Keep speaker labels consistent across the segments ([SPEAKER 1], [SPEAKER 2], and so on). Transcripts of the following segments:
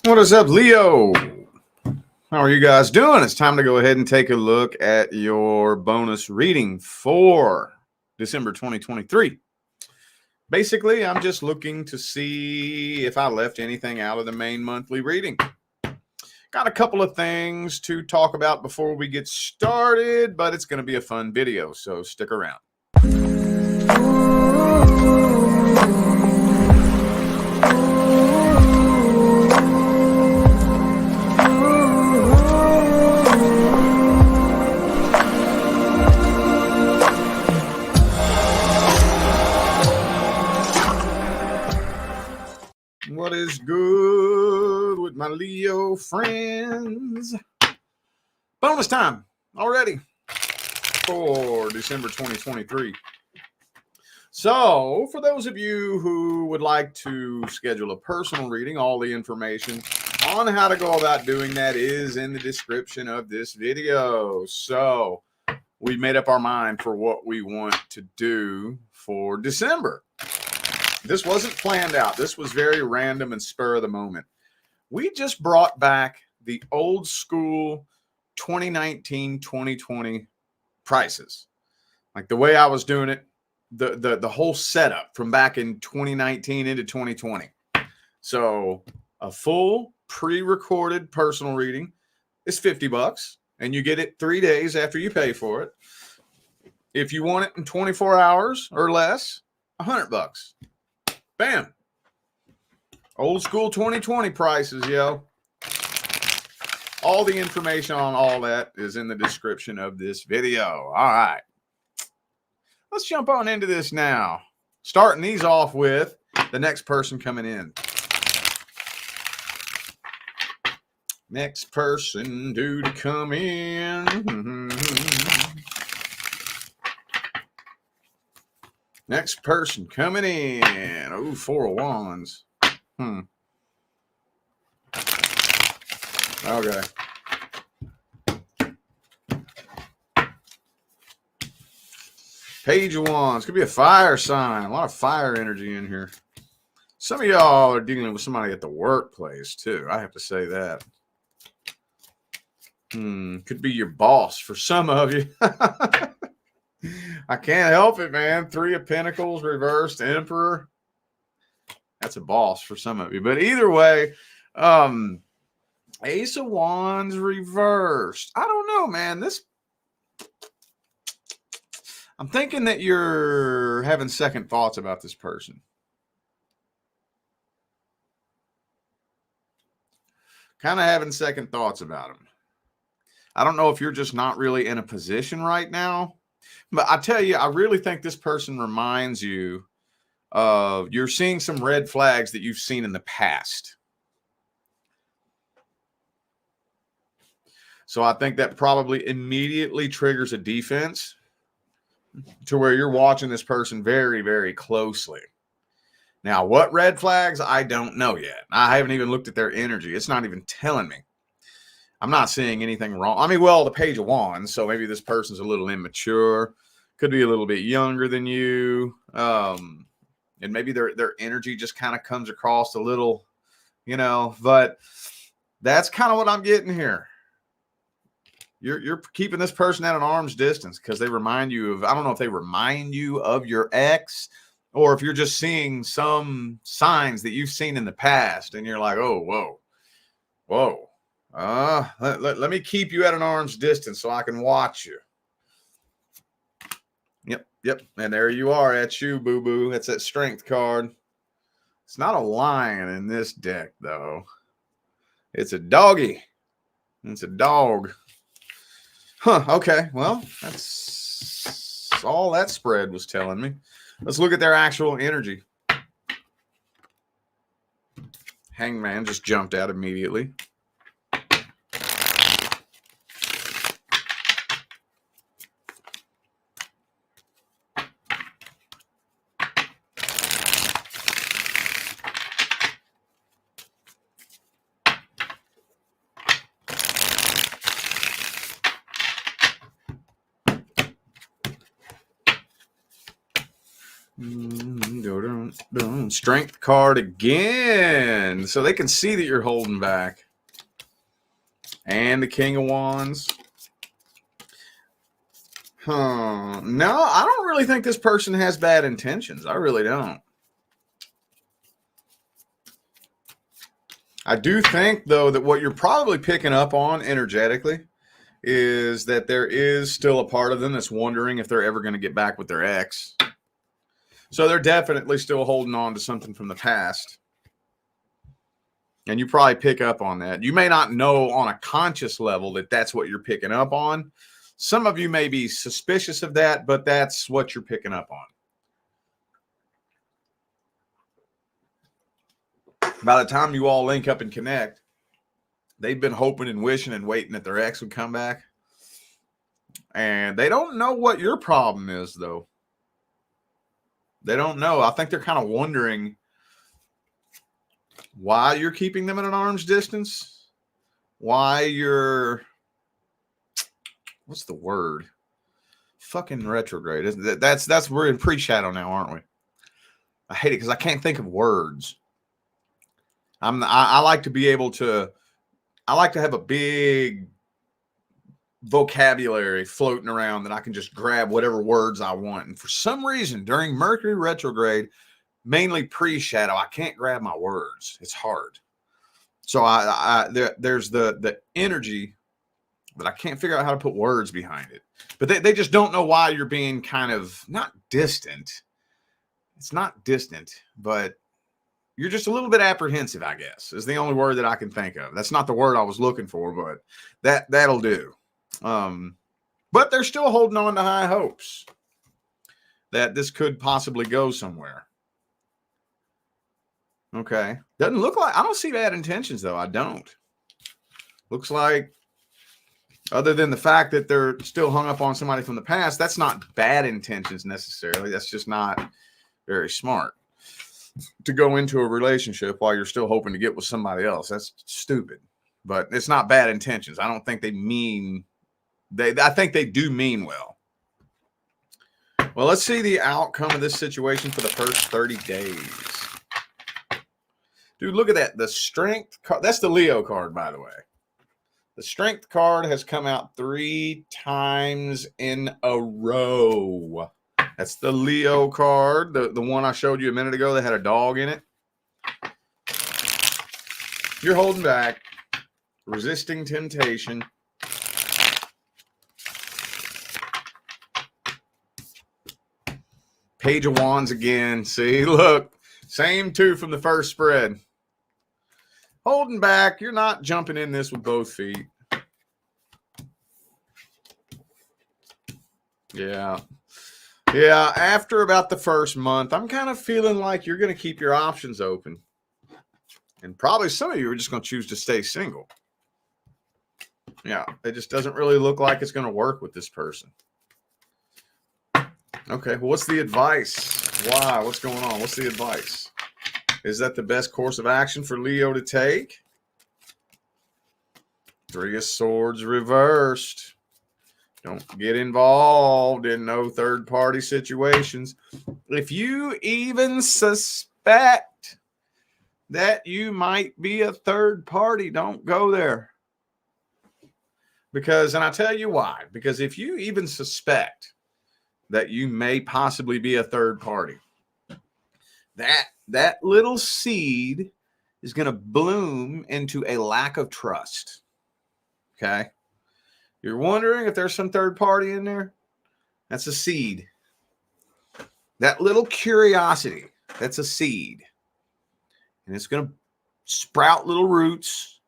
[SPEAKER 1] What is up, Leo? How are you guys doing? It's time to go ahead and take a look at your bonus reading for December 2023. Basically, I'm just looking to see if I left anything out of the main monthly reading. Got a couple of things to talk about before we get started, but it's going to be a fun video, so stick around. What is good with my Leo friends? Bonus time already for December 2023. So, for those of you who would like to schedule a personal reading, all the information on how to go about doing that is in the description of this video. So, we made up our mind for what we want to do for December. This wasn't planned out. This was very random and spur of the moment. We just brought back the old school 2019-2020 prices. Like the way I was doing it, the whole setup from back in 2019 into 2020. So a full pre-recorded personal reading is $50, and you get it 3 days after you pay for it. If you want it in 24 hours or less, $100. Bam. Old school 2020 prices, yo. All the information on all that is in the description of this video. All right. Let's jump on into this now. Starting these off with the next person coming in. Next person due to come in. Next person coming in. Oh, 4 of Wands. Okay. Page of Wands. Could be a fire sign. A lot of fire energy in here. Some of y'all are dealing with somebody at the workplace, too. I have to say that. Could be your boss for some of you. I can't help it, man. 3 of Pentacles, reversed, Emperor. That's a boss for some of you. But either way, Ace of Wands reversed. I don't know, man. I'm thinking that you're having second thoughts about this person. Kind of having second thoughts about him. I don't know if you're just not really in a position right now. But I tell you, I really think this person reminds you of you're seeing some red flags that you've seen in the past. So I think that probably immediately triggers a defense to where you're watching this person very, very closely. Now, what red flags? I don't know yet. I haven't even looked at their energy. It's not even telling me. I'm not seeing anything wrong. I mean, well, the Page of Wands, so maybe this person's a little immature, could be a little bit younger than you, and maybe their energy just kind of comes across a little, but that's kind of what I'm getting here. You're keeping this person at an arm's distance because they remind you of, I don't know if they remind you of your ex, or if you're just seeing some signs that you've seen in the past, and you're like, oh, whoa. Let me keep you at an arm's distance so I can watch you. Yep. And there you are at you, boo-boo. That's that strength card. It's not a lion in this deck, though. It's a doggy. It's a dog. Okay. Well, that's all that spread was telling me. Let's look at their actual energy. Hangman just jumped out immediately. Boom. Strength card again. So they can see that you're holding back. And the King of Wands. Huh. No, I don't really think this person has bad intentions. I really don't. I do think, though, that what you're probably picking up on energetically is that there is still a part of them that's wondering if they're ever going to get back with their ex. So they're definitely still holding on to something from the past. And you probably pick up on that. You may not know on a conscious level that that's what you're picking up on. Some of you may be suspicious of that, but that's what you're picking up on. By the time you all link up and connect, they've been hoping and wishing and waiting that their ex would come back. And they don't know what your problem is, though. They don't know. I think they're kind of wondering why you're keeping them at an arm's distance. Why you're... What's the word? Fucking retrograde. That's we're in pre-shadow now, aren't we? I hate it because I can't think of words. I like to be able to. I like to have a big vocabulary floating around that I can just grab whatever words I want. And for some reason, during Mercury retrograde, mainly pre-shadow, I can't grab my words. It's hard. So there's the energy, but I can't figure out how to put words behind it. But they just don't know why you're being kind of not distant. It's not distant, but you're just a little bit apprehensive, I guess, is the only word that I can think of. That's not the word I was looking for, but that'll do. But they're still holding on to high hopes that this could possibly go somewhere. Okay. Doesn't look like, I don't see bad intentions, though. I don't. Looks like, other than the fact that they're still hung up on somebody from the past, that's not bad intentions necessarily. That's just not very smart to go into a relationship while you're still hoping to get with somebody else. That's stupid, but it's not bad intentions. I don't think they mean, I think they do mean well. Well, let's see the outcome of this situation for the first 30 days. Dude, look at that. The Strength card. That's the Leo card, by the way. The Strength card has come out 3 times in a row. That's the Leo card, the one I showed you a minute ago that had a dog in it. You're holding back, resisting temptation. Page of Wands again. See, look, same 2 from the first spread. Holding back, you're not jumping in this with both feet. Yeah. Yeah, after about the first month, I'm kind of feeling like you're going to keep your options open. And probably some of you are just going to choose to stay single. Yeah, it just doesn't really look like it's going to work with this person. Okay, well, what's the advice? Why? What's going on? What's the advice? Is that the best course of action for Leo to take? 3 of Swords reversed. Don't get involved in no third-party situations. If you even suspect that you might be a third party, don't go there. Because, and I'll tell you why. Because if you even suspect that you may possibly be a third party, that little seed is going to bloom into a lack of trust. Okay? You're wondering if there's some third party in there? That's a seed. That little curiosity, that's a seed. And it's going to sprout little roots.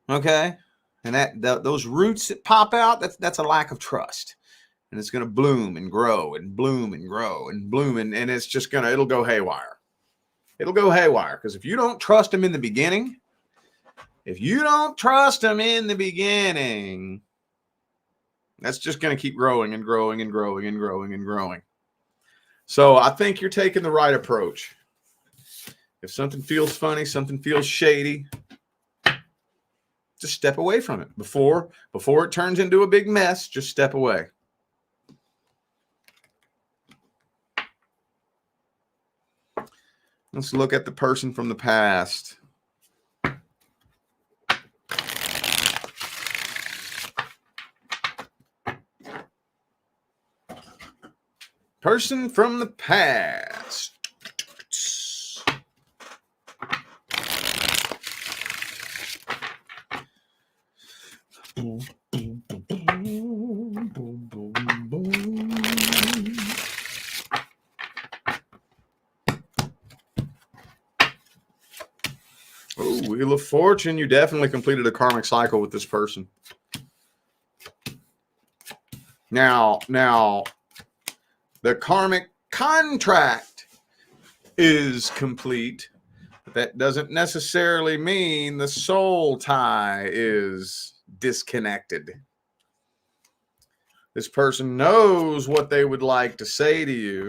[SPEAKER 1] Okay? And those roots that pop out, that's a lack of trust. And it's going to bloom and grow and bloom and grow and bloom. And it's just it'll go haywire. It'll go haywire. Because if you don't trust them in the beginning, that's just going to keep growing and growing and growing and growing and growing. So I think you're taking the right approach. If something feels funny, something feels shady, just step away from it. Before it turns into a big mess, just step away. Let's look at the person from the past. Person from the past. Oh, Wheel of Fortune. You definitely completed a karmic cycle with this person. Now, the karmic contract is complete, but that doesn't necessarily mean the soul tie is disconnected. This person knows what they would like to say to you,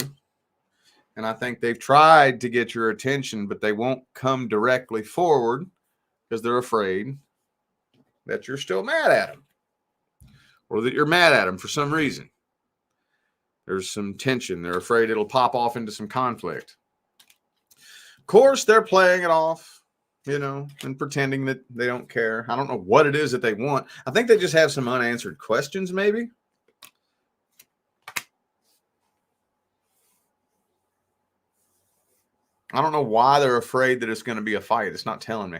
[SPEAKER 1] and I think they've tried to get your attention, but they won't come directly forward because they're afraid that you're still mad at them, or that you're mad at them for some reason. There's some tension. They're afraid it'll pop off into some conflict. Of course, they're playing it off, and pretending that they don't care. I don't know what it is that they want. I think they just have some unanswered questions, maybe. I don't know why they're afraid that it's going to be a fight. It's not telling me.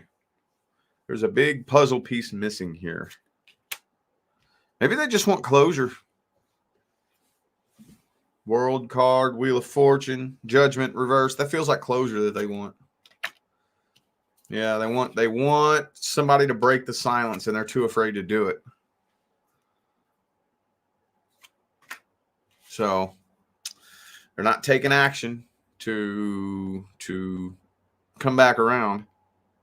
[SPEAKER 1] There's a big puzzle piece missing here. Maybe they just want closure. World card, Wheel of Fortune, Judgment reverse. That feels like closure that they want. Yeah, they want somebody to break the silence, and they're too afraid to do it. So they're not taking action to come back around.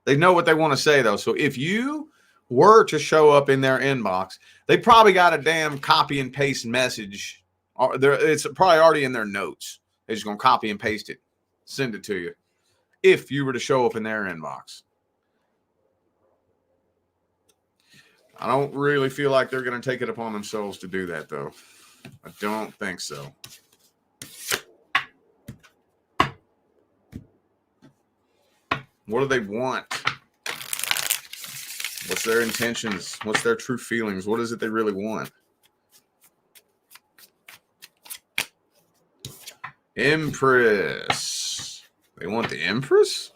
[SPEAKER 1] They know what they want to say, though. So if you were to show up in their inbox, they probably got a damn copy and paste message. It's probably already in their notes. They're just going to copy and paste it, send it to you. If you were to show up in their inbox. I don't really feel like they're going to take it upon themselves to do that, though. I don't think so. What do they want? What's their intentions? What's their true feelings? What is it they really want? Empress. They want the Empress?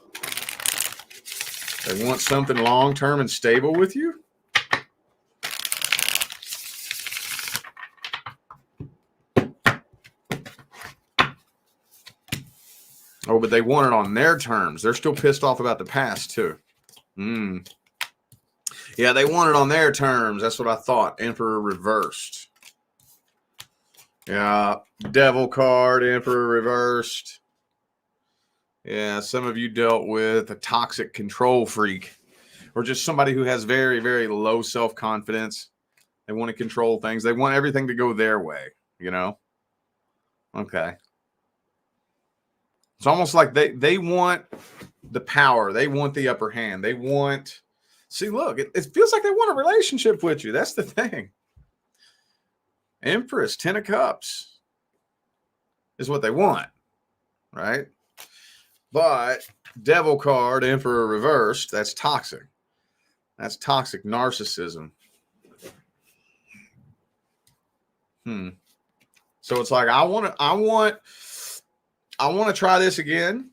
[SPEAKER 1] They want something long-term and stable with you? Oh, but they want it on their terms. They're still pissed off about the past, too. Yeah, they want it on their terms. That's what I thought. Emperor reversed. Yeah, Devil card, Emperor reversed. Yeah, some of you dealt with a toxic control freak, or just somebody who has very, very low self-confidence. They want to control things. They want everything to go their way, Okay. It's almost like they want the power. They want the upper hand. They want... See, look, it feels like they want a relationship with you. That's the thing. Empress, 10 of Cups is what they want, right? But Devil card, Emperor reversed, that's toxic. That's toxic narcissism. So it's like, I want to try this again,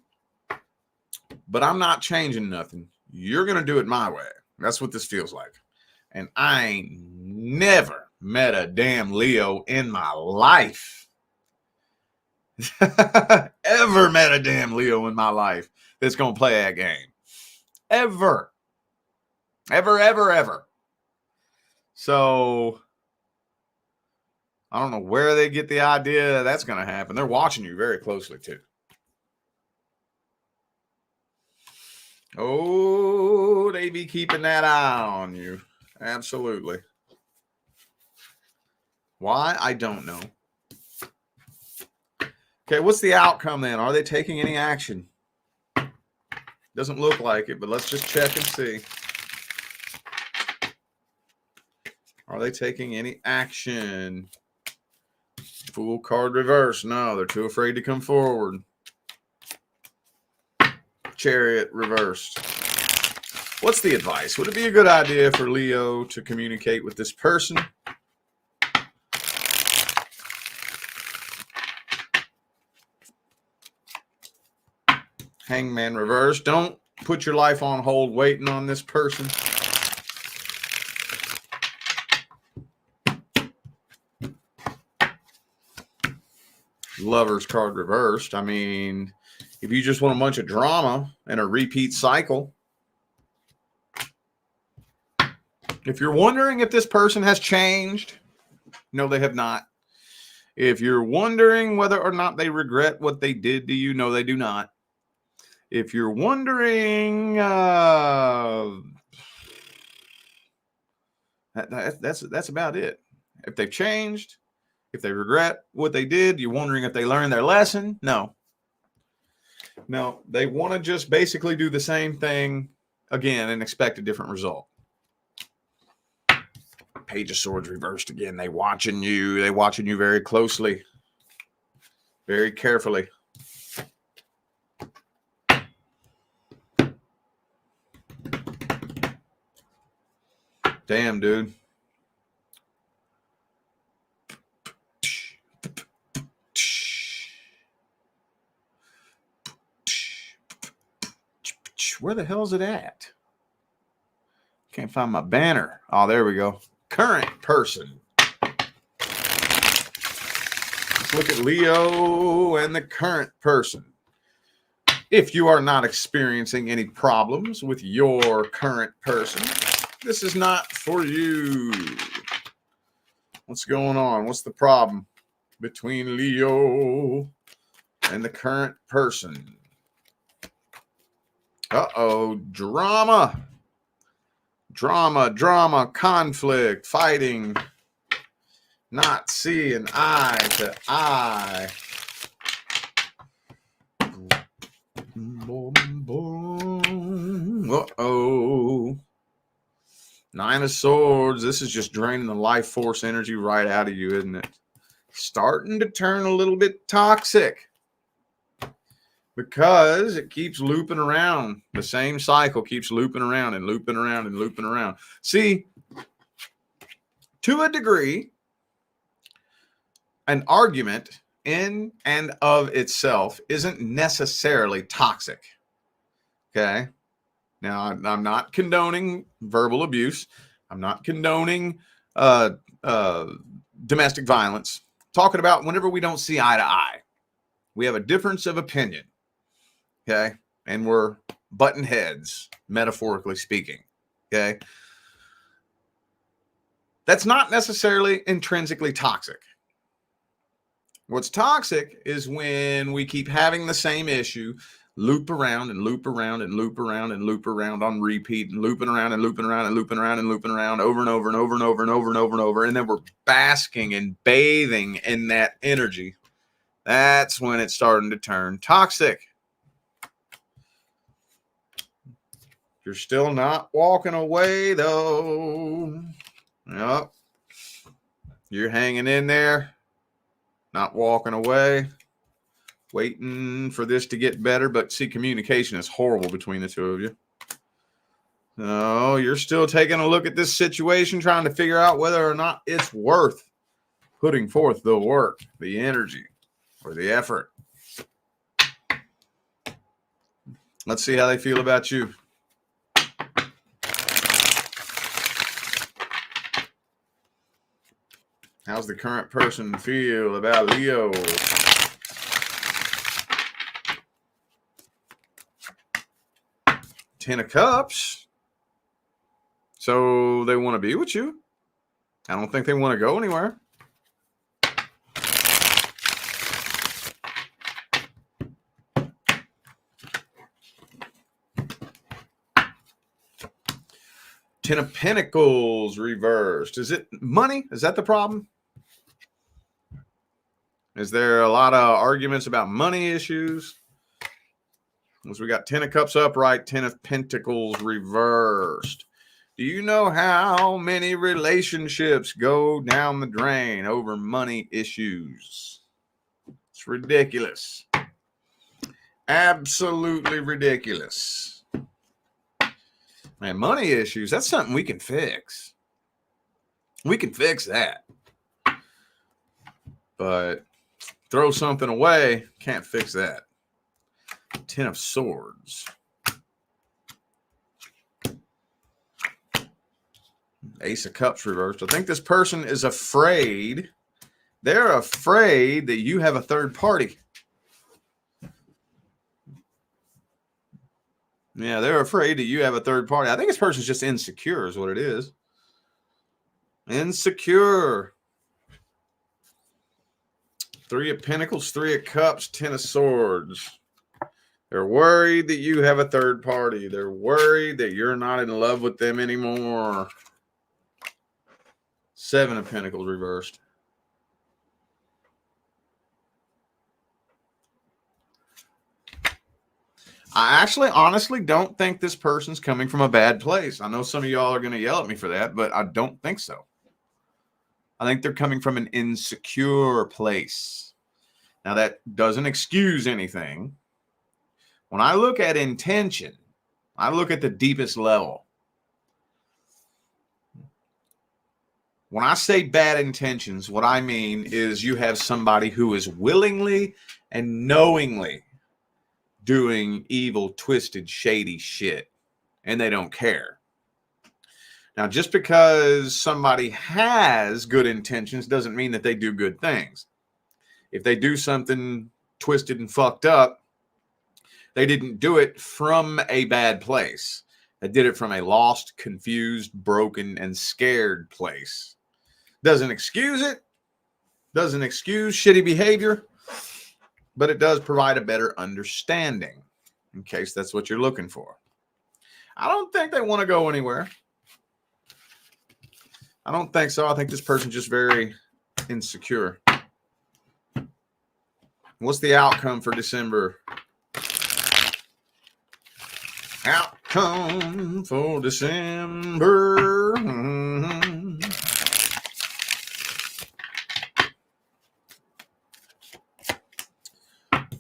[SPEAKER 1] but I'm not changing nothing. You're going to do it my way. That's what this feels like. And I ain't never met a damn Leo in my life. Ever met a damn Leo in my life that's going to play that game. Ever. Ever. So I don't know where they get the idea that's going to happen. They're watching you very closely, too. Oh, they be keeping that eye on you. Absolutely. Why? I don't know. Okay, what's the outcome then? Are they taking any action? Doesn't look like it, but let's just check and see. Are they taking any action? Fool card reverse. No, they're too afraid to come forward. Chariot reversed. What's the advice? Would it be a good idea for Leo to communicate with this person? Hangman reversed. Don't put your life on hold waiting on this person. Lovers card reversed. I mean, if you just want a bunch of drama and a repeat cycle, if you're wondering if this person has changed, no, they have not. If you're wondering whether or not they regret what they did to you, no, they do not. If you're wondering, that's about it. If they've changed, if they regret what they did, you're wondering if they learned their lesson. No, they want to just basically do the same thing again and expect a different result. Page of Swords reversed again. They watching you very closely, very carefully. Damn, dude. Where the hell is it at? Can't find my banner. Oh, there we go. Current person. Let's look at Leo and the current person. If you are not experiencing any problems with your current person, this is not for you. What's going on? What's the problem between Leo and the current person? Uh-oh, drama, conflict, fighting, not seeing eye to eye. Uh-oh. Nine of Swords. This is just draining the life force energy right out of you, isn't it? Starting to turn a little bit toxic. Because it keeps looping around. The same cycle keeps looping around and looping around and looping around. See, to a degree, an argument in and of itself isn't necessarily toxic. Okay? Now, I'm not condoning verbal abuse. I'm not condoning domestic violence. Talking about whenever we don't see eye to eye. We have a difference of opinion. Okay, and we're button heads, metaphorically speaking. Okay, that's not necessarily intrinsically toxic. What's toxic is when we keep having the same issue, loop around and loop around and loop around and loop around on repeat, and looping around and looping around and looping around and looping around over and over and over and over and over and over and over, and then we're basking and bathing in that energy. That's when it's starting to turn toxic. You're still not walking away, though. Yep. You're hanging in there, not walking away, waiting for this to get better. But see, communication is horrible between the two of you. No, you're still taking a look at this situation, trying to figure out whether or not it's worth putting forth the work, the energy, or the effort. Let's see how they feel about you. How's the current person feel about Leo? Ten of Cups. So they want to be with you. I don't think they want to go anywhere. Ten of Pentacles reversed. Is it money? Is that the problem? Is there a lot of arguments about money issues? As we got 10 of Cups upright, 10 of Pentacles reversed. Do you know how many relationships go down the drain over money issues? It's ridiculous. Absolutely ridiculous. Man, money issues, that's something we can fix. We can fix that. But throw something away, can't fix that. 10 of Swords. Ace of Cups reversed. I think this person is afraid. They're afraid that you have a third party. Yeah, they're afraid that you have a third party. I think this person's just insecure is what it is. Insecure. 3 of Pentacles, 3 of Cups, 10 of Swords. They're worried that you have a third party. They're worried that you're not in love with them anymore. 7 of Pentacles reversed. I actually honestly don't think this person's coming from a bad place. I know some of y'all are going to yell at me for that, but I don't think so. I think they're coming from an insecure place. Now, that doesn't excuse anything. When I look at intention, I look at the deepest level. When I say bad intentions, what I mean is you have somebody who is willingly and knowingly doing evil, twisted, shady shit, and they don't care. Now, just because somebody has good intentions doesn't mean that they do good things. If they do something twisted and fucked up, they didn't do it from a bad place. They did it from a lost, confused, broken, and scared place. Doesn't excuse it. Doesn't excuse shitty behavior. But it does provide a better understanding in case that's what you're looking for. I don't think they want to go anywhere. I don't think so. I think this person's just very insecure. What's the outcome for December? Outcome for December.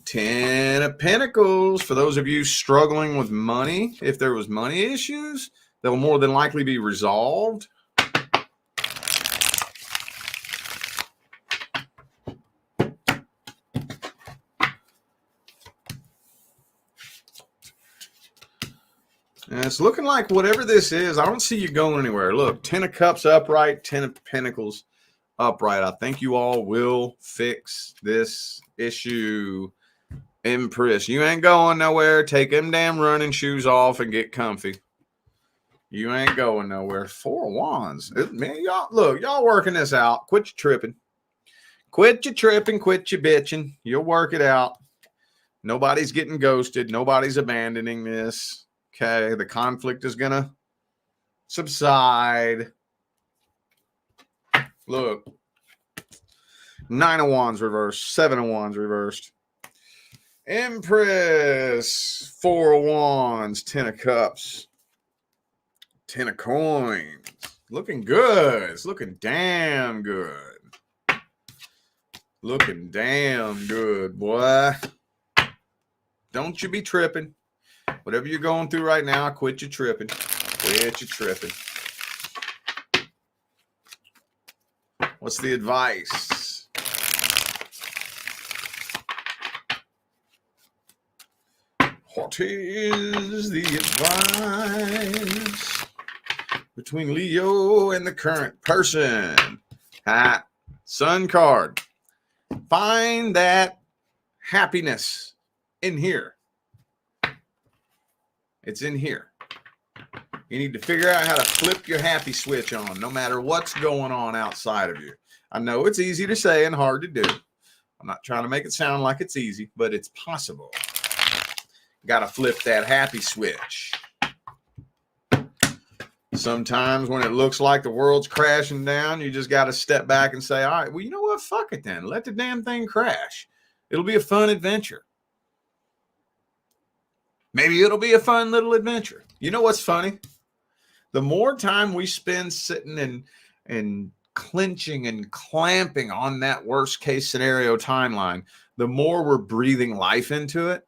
[SPEAKER 1] 10 of Pentacles. For those of you struggling with money, if there was money issues, they'll more than likely be resolved. And it's looking like whatever this is, I don't see you going anywhere. Look, 10 of Cups upright, 10 of Pentacles upright. I think you all will fix this issue. Empress, you ain't going nowhere. Take them damn running shoes off and get comfy. You ain't going nowhere. 4 of Wands. Man, y'all, look, y'all working this out. Quit your tripping. Quit your tripping. Quit your bitching. You'll work it out. Nobody's getting ghosted. Nobody's abandoning this. Okay, the conflict is going to subside. Look. 9 of Wands reversed. 7 of Wands reversed. Empress, 4 of Wands, 10 of Cups, 10 of Coins. Looking good. It's looking damn good. Looking damn good, boy. Don't you be tripping. Whatever you're going through right now, quit your tripping. Quit your tripping. What's the advice? What is the advice between Leo and the current person? Sun card. Find that happiness in here. It's in here. You need to figure out how to flip your happy switch on, no matter what's going on outside of you. I know it's easy to say and hard to do. I'm not trying to make it sound like it's easy, but it's possible. Got to flip that happy switch. Sometimes when it looks like the world's crashing down, you just got to step back and say, all right, well, you know what? Fuck it then. Let the damn thing crash. It'll be a fun adventure. Maybe it'll be a fun little adventure. You know what's funny? The more time we spend sitting and clenching and clamping on that worst case scenario timeline, the more we're breathing life into it.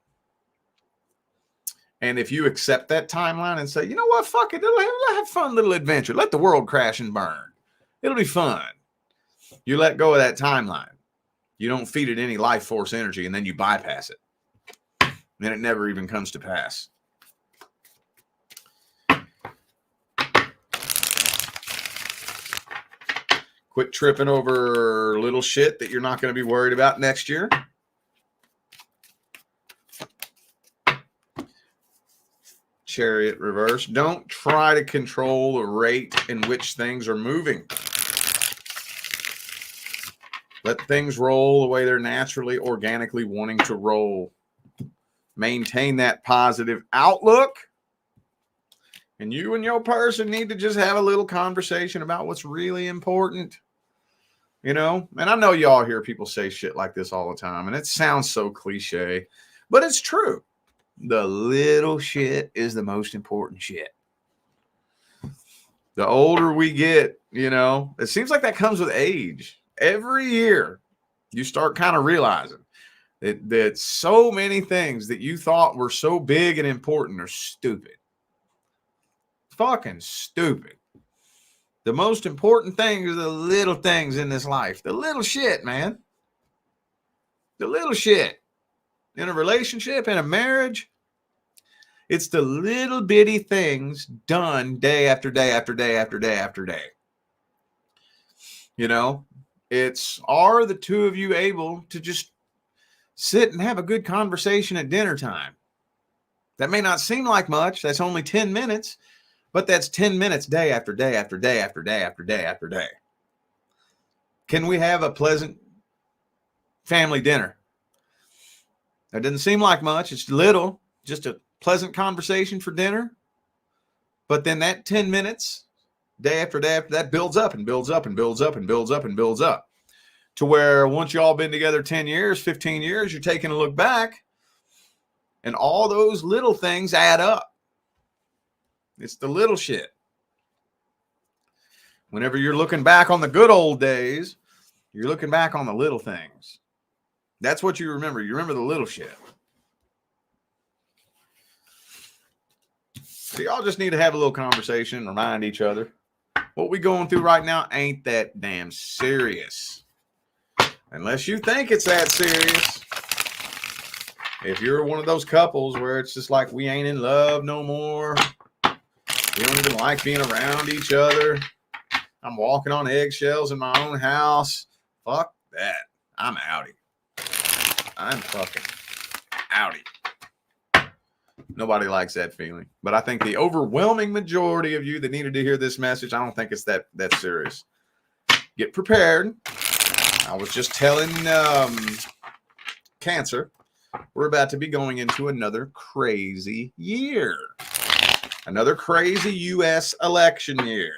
[SPEAKER 1] And if you accept that timeline and say, you know what, fuck it, let's have a fun little adventure. Let the world crash and burn. It'll be fun. You let go of that timeline. You don't feed it any life force energy, and then you bypass it. And it never even comes to pass. Quit tripping over little shit that you're not going to be worried about next year. Chariot reverse. Don't try to control the rate in which things are moving. Let things roll the way they're naturally, organically wanting to roll. Maintain that positive outlook. And you and your person need to just have a little conversation about what's really important. You know, and I know y'all hear people say shit like this all the time, and it sounds so cliche, but it's true. The little shit is the most important shit. The older we get, you know, it seems like that comes with age. Every year, you start kind of realizing that so many things that you thought were so big and important are stupid. Fucking stupid. The most important thing is the little things in this life. The little shit, man. The little shit. In a relationship, in a marriage, it's the little bitty things done day after day after day after day after day. You know, are the two of you able to just sit and have a good conversation at dinner time? That may not seem like much. That's only 10 minutes. But that's 10 minutes day after day after day after day after day after day. Can we have a pleasant family dinner? That doesn't seem like much. It's little, just a pleasant conversation for dinner. But then that 10 minutes, day after day after that, builds up and builds up and builds up and builds up and builds up. To where once you all been together 10 years, 15 years, you're taking a look back. And all those little things add up. It's the little shit. Whenever you're looking back on the good old days, you're looking back on the little things. That's what you remember. You remember the little shit. So y'all just need to have a little conversation and remind each other what we going through right now ain't that damn serious. Unless you think it's that serious. If you're one of those couples where it's just like we ain't in love no more. We don't even like being around each other. I'm walking on eggshells in my own house. Fuck that. I'm outie. I'm fucking outie. Nobody likes that feeling. But I think the overwhelming majority of you that needed to hear this message, I don't think it's that serious. Get prepared. I was just telling Cancer, we're about to be going into another crazy year. Another crazy U.S. election year.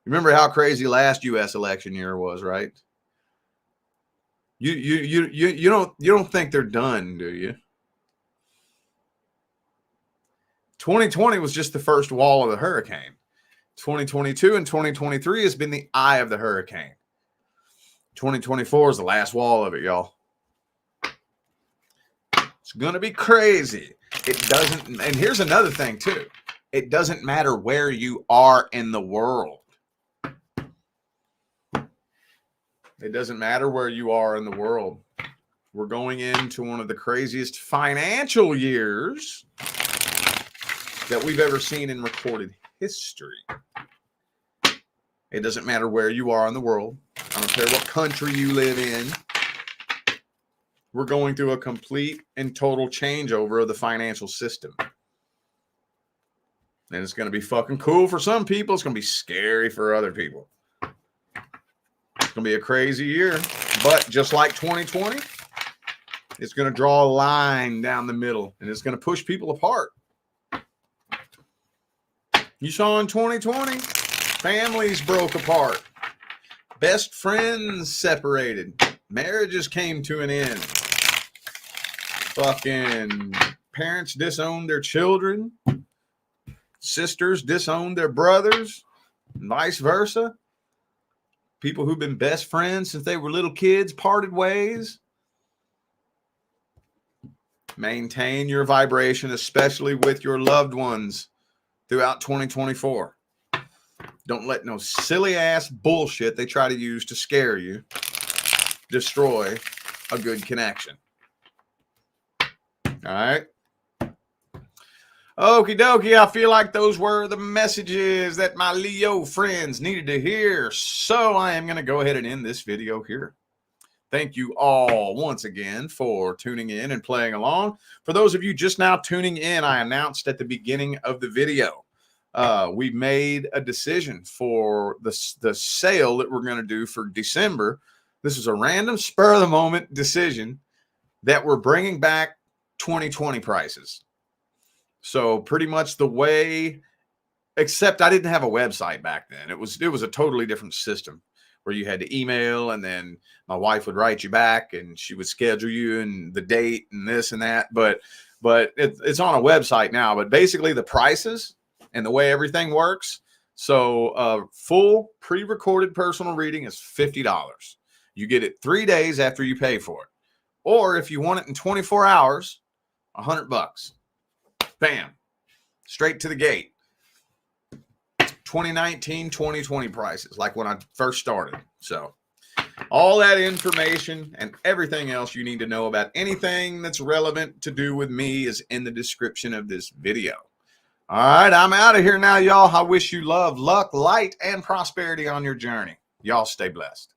[SPEAKER 1] Remember how crazy last U.S. election year was, right? You don't think they're done, do you? 2020 was just the first wall of the hurricane. 2022 and 2023 has been the eye of the hurricane. 2024 is the last wall of it, y'all. It's going to be crazy. It doesn't, and here's another thing too. It doesn't matter where you are in the world. It doesn't matter where you are in the world. We're going into one of the craziest financial years that we've ever seen in recorded history. It doesn't matter where you are in the world. I don't care what country you live in. We're going through a complete and total changeover of the financial system. And it's going to be fucking cool for some people. It's going to be scary for other people. It's going to be a crazy year. But just like 2020, it's going to draw a line down the middle. And it's going to push people apart. You saw in 2020, families broke apart. Best friends separated. Marriages came to an end. Fucking parents disowned their children. Sisters disowned their brothers. And vice versa. People who've been best friends since they were little kids parted ways. Maintain your vibration, especially with your loved ones throughout 2024. Don't let no silly ass bullshit they try to use to scare you destroy a good connection. All right. Okie dokie, I feel like those were the messages that my Leo friends needed to hear. So I am going to go ahead and end this video here. Thank you all once again for tuning in and playing along. For those of you just now tuning in, I announced at the beginning of the video, we made a decision for the sale that we're going to do for December. This is a random spur of the moment decision that we're bringing back 2020 prices. So pretty much the way, except I didn't have a website back then. It was a totally different system where you had to email, and then my wife would write you back and she would schedule you and the date and this and that. But it's on a website now. But basically the prices and the way everything works. So full pre-recorded personal reading is $50. You get it 3 days after you pay for it. Or if you want it in 24 hours, $100. Bam. Straight to the gate. 2019, 2020 prices, like when I first started. So all that information and everything else you need to know about anything that's relevant to do with me is in the description of this video. All right, I'm out of here now, y'all. I wish you love, luck, light, and prosperity on your journey. Y'all stay blessed.